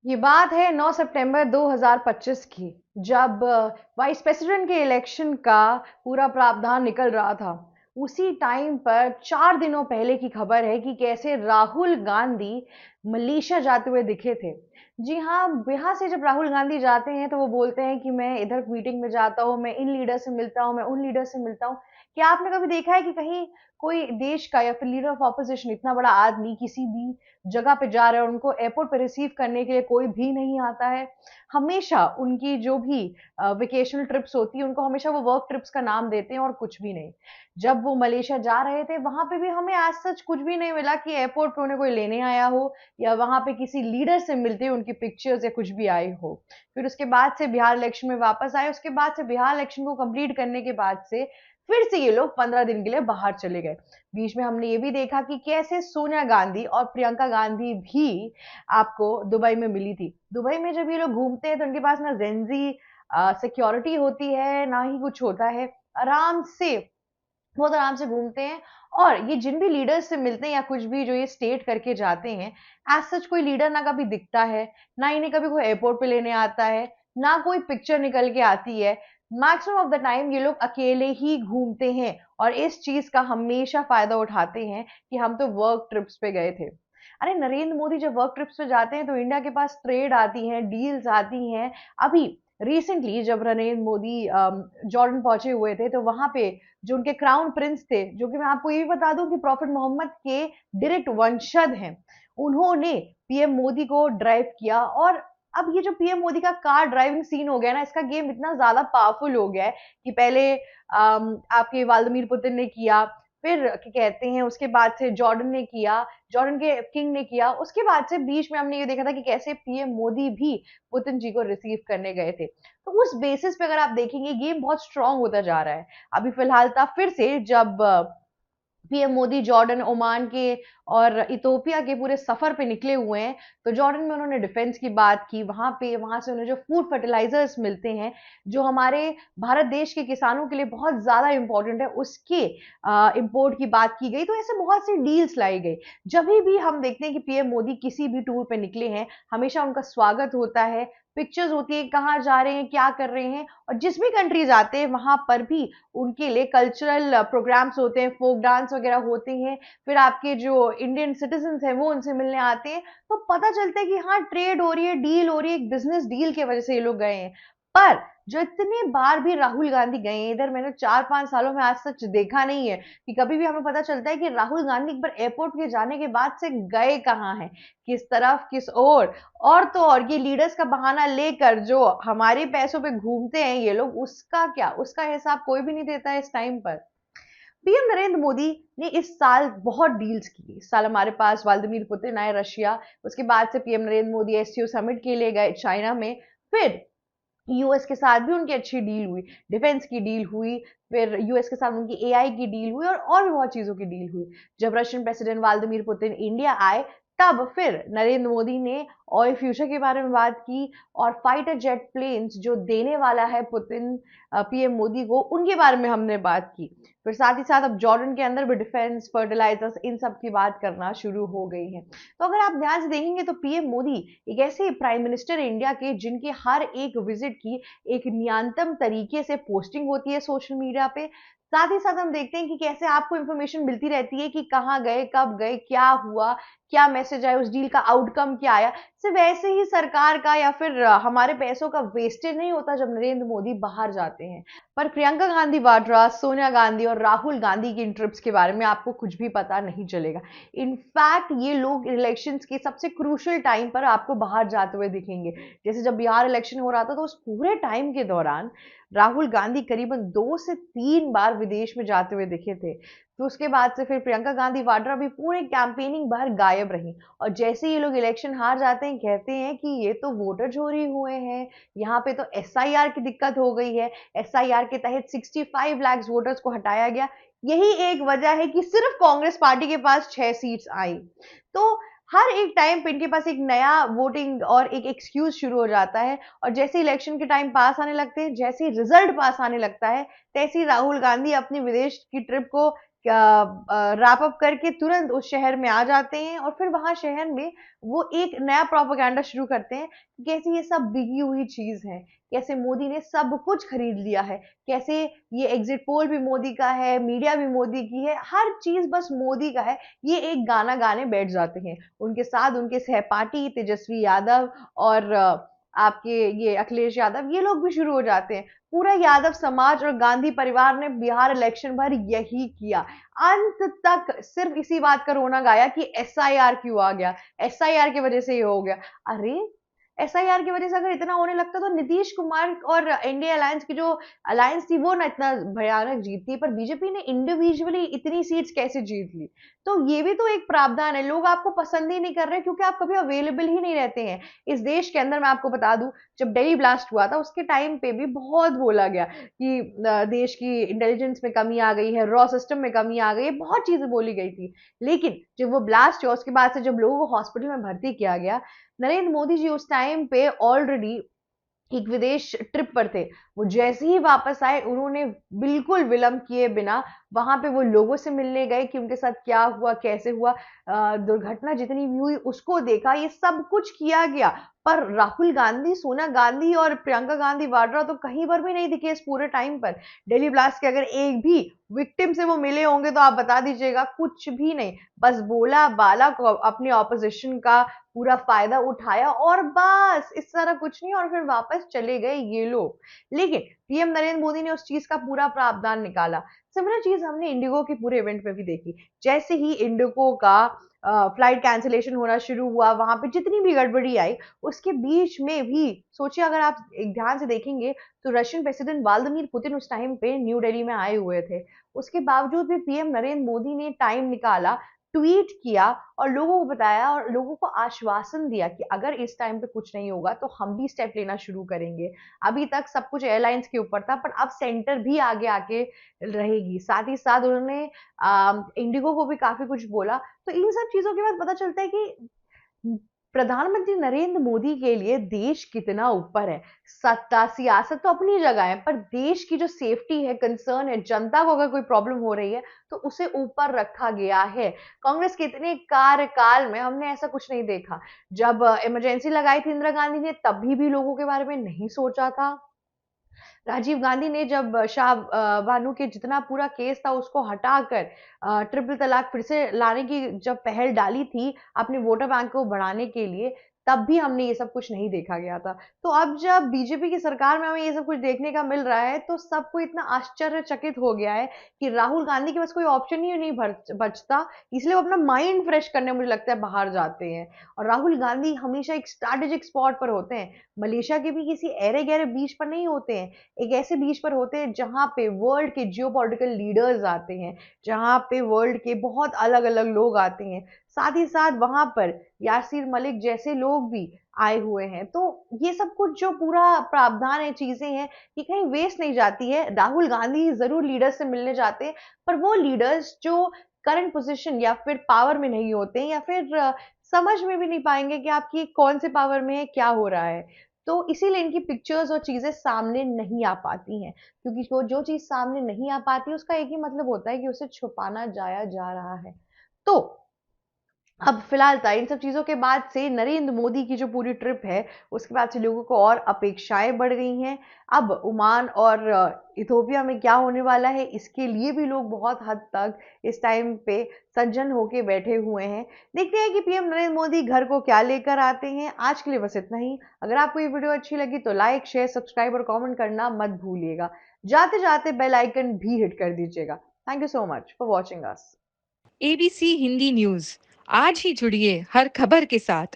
ये बात है 9 सितंबर 2025 की, जब वाइस प्रेसिडेंट के इलेक्शन का पूरा प्रावधान निकल रहा था। उसी टाइम पर 4 दिनों पहले की खबर है कि कैसे राहुल गांधी मलेशिया जाते हुए दिखे थे। जी हाँ, यहाँ से जब राहुल गांधी जाते हैं तो वो बोलते हैं कि मैं इधर मीटिंग में जाता हूँ, मैं इन लीडर से मिलता हूँ, मैं उन लीडर से मिलता हूँ। क्या आपने कभी देखा है कि कहीं कोई देश का या फिर लीडर ऑफ ऑपोजिशन, इतना बड़ा आदमी किसी भी जगह पे जा रहे हैं और उनको एयरपोर्ट पे रिसीव करने के लिए कोई भी नहीं आता है? हमेशा उनकी जो भी वेकेशनल ट्रिप्स होती है, उनको हमेशा वो वर्क ट्रिप्स का नाम देते हैं और कुछ भी नहीं। जब वो मलेशिया जा रहे थे, वहां पे भी हमें एज सच कुछ भी नहीं मिला कि एयरपोर्ट पे उन्हें कोई लेने आया हो या वहां पे किसी लीडर से मिलते हुए उनकी पिक्चर्स या कुछ भी आई हो। फिर उसके बाद से बिहार इलेक्शन में वापस आए। उसके बाद से बिहार इलेक्शन को कंप्लीट करने के बाद से फिर से ये लोग 15 दिन के लिए बाहर चले गए। बीच में हमने ये भी देखा कि कैसे सोनिया गांधी और प्रियंका गांधी भी आपको दुबई में मिली थी। दुबई में जब ये लोग घूमते हैं तो उनके पास ना जेंजी सिक्योरिटी होती है, ना ही कुछ होता है। आराम से, बहुत आराम से घूमते हैं। और ये जिन भी लीडर्स से मिलते हैं या कुछ भी जो ये स्टेट करके जाते हैं, एज सच कोई लीडर ना कभी दिखता है, ना इन्हें कभी कोई एयरपोर्ट पे लेने आता है, ना कोई पिक्चर निकल के आती है। मैक्सिमम ऑफ द टाइम ये लोग अकेले ही घूमते हैं और इस चीज का हमेशा फायदा उठाते हैं कि हम तो वर्क ट्रिप्स पे गए थे। अरे नरेंद्र मोदी जब वर्क ट्रिप्स पे जाते हैं तो इंडिया के पास ट्रेड आती है, डील्स आती हैं। अभी रिसेंटली जब नरेंद्र मोदी जॉर्डन पहुंचे हुए थे तो वहां पे जो उनके क्राउन प्रिंस थे, जो कि मैं आपको ये भी बता दूं कि प्रॉफिट मोहम्मद के डायरेक्ट वंशज हैं, उन्होंने पीएम मोदी को ड्राइव किया। और अब ये जो पीएम मोदी का कार ड्राइविंग सीन हो गया ना, इसका गेम इतना ज्यादा पावरफुल हो गया है कि पहले आपके व्लादिमीर पुतिन ने किया, फिर क्या कहते हैं उसके बाद से जॉर्डन ने किया, जॉर्डन के किंग ने किया। उसके बाद से बीच में हमने ये देखा था कि कैसे पीएम मोदी भी पुतिन जी को रिसीव करने गए थे। तो उस बेसिस पे अगर आप देखेंगे, गेम बहुत स्ट्रांग होता जा रहा है। अभी फिलहाल था फिर से जब पीएम मोदी जॉर्डन, ओमान के और इथोपिया के पूरे सफर पे निकले हुए हैं, तो जॉर्डन में उन्होंने डिफेंस की बात की। वहां से उन्हें जो फूड फर्टिलाइजर्स मिलते हैं, जो हमारे भारत देश के किसानों के लिए बहुत ज्यादा इंपॉर्टेंट है, उसके इंपोर्ट की बात की गई। तो ऐसे बहुत सी डील्स लाई गई। जब भी हम देखते हैं कि पीएम मोदी किसी भी टूर पे निकले हैं, हमेशा उनका स्वागत होता है, पिक्चर्स होती है कहाँ जा रहे हैं, क्या कर रहे हैं। और जिस भी कंट्री जाते हैं वहां पर भी उनके लिए कल्चरल प्रोग्राम्स होते हैं, फोक डांस वगैरह होते हैं। फिर आपके जो इंडियन सिटीजन हैं वो उनसे मिलने आते हैं। तो पता चलता है कि हाँ, ट्रेड हो रही है, डील हो रही है, एक बिजनेस डील की वजह से ये लोग गए हैं। पर जो इतने बार भी राहुल गांधी गए हैं इधर, मैंने 4-5 सालों में आज सच देखा नहीं है कि कभी भी हमें पता चलता है कि राहुल गांधी एक बार एयरपोर्ट के जाने के बाद से गए कहाँ हैं, किस तरफ, किस ओर। और तो और ये लीडर्स का बहाना लेकर जो हमारे पैसों पे घूमते हैं ये लोग, उसका क्या, उसका हिसाब कोई भी नहीं देता है इस टाइम पर। पीएम नरेंद्र मोदी ने इस साल बहुत डील्स की। इस साल हमारे पास व्लादिमीर पुतिन आए रशिया, उसके बाद से PM Narendra Modi SCO summit के लिए गए चाइना में। फिर यूएस के साथ भी उनकी अच्छी डील हुई, डिफेंस की डील हुई। फिर यूएस के साथ उनकी एआई की डील हुई और भी बहुत चीजों की डील हुई। जब Russian president Vladimir Putin India आए, तब फिर नरेंद्र मोदी ने ऑयल फ्यूचर के बारे में बात की और फाइटर जेट प्लेन्स जो देने वाला है पुतिन पीएम मोदी को, उनके बारे में हमने बात की। फिर साथ ही साथ अब जॉर्डन के अंदर भी डिफेंस, फर्टिलाइजर्स, इन सब की बात करना शुरू हो गई है। तो अगर आप ध्यान से देखेंगे तो पीएम मोदी एक ऐसे प्राइम मिनिस्टर इंडिया के जिनके हर एक विजिट की एक नियंतम तरीके से पोस्टिंग होती है सोशल मीडिया पे। साथ ही साथ हम देखते हैं कि कैसे आपको इंफॉर्मेशन मिलती रहती है कि कहाँ गए, कब गए, क्या हुआ, क्या मैसेज आया, उस डील का आउटकम क्या आया। सिर्फ वैसे ही सरकार का या फिर हमारे पैसों का वेस्टेज नहीं होता जब नरेंद्र मोदी बाहर जाते हैं। पर प्रियंका गांधी वाड्रा, सोनिया गांधी और राहुल गांधी की इन ट्रिप्स के बारे में आपको कुछ भी पता नहीं चलेगा। इनफैक्ट ये लोग इलेक्शंस के सबसे क्रूशियल टाइम पर आपको बाहर जाते हुए दिखेंगे। जैसे जब बिहार इलेक्शन हो रहा था तो उस पूरे टाइम के दौरान राहुल गांधी करीबन 2 से 3 बार विदेश में जाते हुए दिखे थे। तो उसके बाद से फिर प्रियंका गांधी वाड्रा भी पूरे कैंपेनिंग भर गायब रही। और जैसे ये लोग इलेक्शन हार जाते हैं, कहते हैं कि ये तो वोटर चोरी हुए हैं, यहाँ पे तो एसआईआर की दिक्कत हो गई है, एसआईआर के तहत 65 लाख वोटर्स को हटाया गया। यही एक वजह है कि सिर्फ कांग्रेस पार्टी के पास 6 सीट्स आई। तो हर एक टाइम पे इनके पास एक नया वोटिंग और एक एक्सक्यूज शुरू हो जाता है। और जैसे इलेक्शन के टाइम पास आने लगते हैं, जैसे रिजल्ट पास आने लगता है, तैसे ही राहुल गांधी अपनी विदेश की ट्रिप को रैप अप करके तुरंत उस शहर में आ जाते हैं और फिर वहां शहर में वो एक नया प्रोपेगेंडा शुरू करते हैं कि कैसे ये सब बिकी हुई चीज है, कैसे मोदी ने सब कुछ खरीद लिया है, कैसे ये एग्जिट पोल भी मोदी का है, मीडिया भी मोदी की है, हर चीज बस मोदी का है। ये एक गाना गाने बैठ जाते हैं। उनके साथ उनके सहपाठी तेजस्वी यादव और आपके ये अखिलेश यादव, ये लोग भी शुरू हो जाते हैं। पूरा यादव समाज और गांधी परिवार ने बिहार इलेक्शन भर यही किया। अंत तक सिर्फ इसी बात का रोना गाया कि एसआईआर क्यों आ गया, एसआईआर की वजह से ये हो गया। अरे एसआईआर की वजह से अगर इतना होने लगता तो नीतीश कुमार और इंडिया अलायंस की जो अलायंस थी वो ना इतना भयानक जीतती, पर बीजेपी ने इंडिविजुअली इतनी सीट्स कैसे जीत ली। तो ये भी तो एक प्रावधान है, लोग आपको पसंद ही नहीं कर रहे क्योंकि आप कभी अवेलेबल ही नहीं रहते हैं इस देश के अंदर। मैं आपको बता दूं, जब दिल्ली ब्लास्ट हुआ था उसके टाइम पे भी बहुत बोला गया कि देश की इंटेलिजेंस में कमी आ गई है, रॉ सिस्टम में कमी आ गई है, बहुत चीजें बोली गई थी। लेकिन जब वो ब्लास्ट हुआ उसके बाद से जब लोगों को हॉस्पिटल में भर्ती किया गया, नरेंद्र मोदी जी उस टाइम पे ऑलरेडी एक विदेश ट्रिप पर थे। वो जैसे ही वापस आए उन्होंने बिल्कुल विलंब किए बिना वहां पे वो लोगों से मिलने गए कि उनके साथ क्या हुआ, कैसे हुआ, दुर्घटना जितनी भी हुई उसको देखा, ये सब कुछ किया गया। पर राहुल गांधी, सोनिया गांधी और प्रियंका गांधी वाड्रा तो कहीं पर भी नहीं दिखे इस पूरे टाइम पर। दिल्ली ब्लास्ट के अगर एक भी विक्टिम से वो मिले होंगे तो आप बता दीजिएगा, कुछ भी नहीं। बस बोला बाला को अपनी ऑपोजिशन का पूरा फायदा उठाया और बस इस तरह कुछ नहीं, और फिर वापस चले गए ये लोग। लेकिन पीएम नरेंद्र मोदी ने उस चीज का पूरा प्रावधान निकाला। सिमिलर चीज हमने इंडिगो के पूरे इवेंट में भी देखी। जैसे ही इंडिगो का फ्लाइट कैंसिलेशन होना शुरू हुआ, वहां पे जितनी भी गड़बड़ी आई उसके बीच में भी सोचिए, अगर आप एक ध्यान से देखेंगे तो रशियन प्रेसिडेंट व्लादिमीर पुतिन उस टाइम पे न्यू दिल्ली में आए हुए थे। उसके बावजूद भी पीएम नरेंद्र मोदी ने टाइम निकाला, ट्वीट किया और लोगों को बताया और लोगों को आश्वासन दिया कि अगर इस टाइम पे कुछ नहीं होगा तो हम भी स्टेप लेना शुरू करेंगे। अभी तक सब कुछ एयरलाइंस के ऊपर था, पर अब सेंटर भी आगे आके रहेगी। साथ ही साथ उन्होंने इंडिगो को भी काफी कुछ बोला। तो इन सब चीजों के बाद पता चलता है कि प्रधानमंत्री नरेंद्र मोदी के लिए देश कितना ऊपर है। सत्ता सियासत तो अपनी जगह है, पर देश की जो सेफ्टी है, कंसर्न है, जनता को अगर कोई प्रॉब्लम हो रही है तो उसे ऊपर रखा गया है। कांग्रेस के इतने कार्यकाल में हमने ऐसा कुछ नहीं देखा। जब इमरजेंसी लगाई थी इंदिरा गांधी ने, तभी भी लोगों के बारे में नहीं सोचा था। राजीव गांधी ने जब शाह बानो के जितना पूरा केस था उसको हटाकर ट्रिपल तलाक फिर से लाने की जब पहल डाली थी अपने वोटर बैंक को बढ़ाने के लिए, तब भी हमने ये सब कुछ नहीं देखा गया था। तो अब जब बीजेपी की सरकार में हमें ये सब कुछ देखने का मिल रहा है तो सबको इतना आश्चर्यचकित हो गया है कि राहुल गांधी के पास कोई ऑप्शन ही नहीं बचता, इसलिए वो अपना माइंड फ्रेश करने मुझे लगता है बाहर जाते हैं। और राहुल गांधी हमेशा एक स्ट्रैटेजिक स्पॉट पर होते हैं, मलेशिया के भी किसी ऐरे गहरे बीच पर नहीं होते हैं, एक ऐसे बीच पर होते हैं जहां पे वर्ल्ड के जियोपॉलिटिकल लीडर्स आते हैं, जहां पे वर्ल्ड के बहुत अलग अलग लोग आते हैं। साथ ही साथ वहां पर यासीर मलिक जैसे लोग भी आए हुए हैं। तो ये सब कुछ जो पूरा प्रावधान है, चीजें हैं, ये कहीं वेस्ट नहीं जाती है। राहुल गांधी जरूर लीडर्स से मिलने जाते हैं, पर वो लीडर्स जो करंट पोजीशन या फिर पावर में नहीं होते या फिर समझ में भी नहीं पाएंगे कि आपकी कौन से पावर में है, क्या हो रहा है। तो इसीलिए इनकी पिक्चर्स और चीजें सामने नहीं आ पाती हैं, क्योंकि वो जो चीज सामने नहीं आ पाती उसका एक ही मतलब होता है कि उसे छुपाना जाया जा रहा है। तो अब फिलहाल था इन सब चीजों के बाद से नरेंद्र मोदी की जो पूरी ट्रिप है उसके बाद से लोगों को और अपेक्षाएं बढ़ गई हैं। अब ओमान और इथोपिया में क्या होने वाला है इसके लिए भी लोग बहुत हद तक इस टाइम पे सज्जन होके बैठे हुए हैं। देखते हैं कि पीएम नरेंद्र मोदी घर को क्या लेकर आते हैं। आज के लिए बस इतना ही। अगर आपको ये वीडियो अच्छी लगी तो लाइक, शेयर, सब्सक्राइब और कॉमेंट करना मत भूलिएगा। जाते जाते बेल आइकन भी हिट कर दीजिएगा। Thank you so much for watching us. ABC Hindi news, आज ही जुड़िए हर खबर के साथ।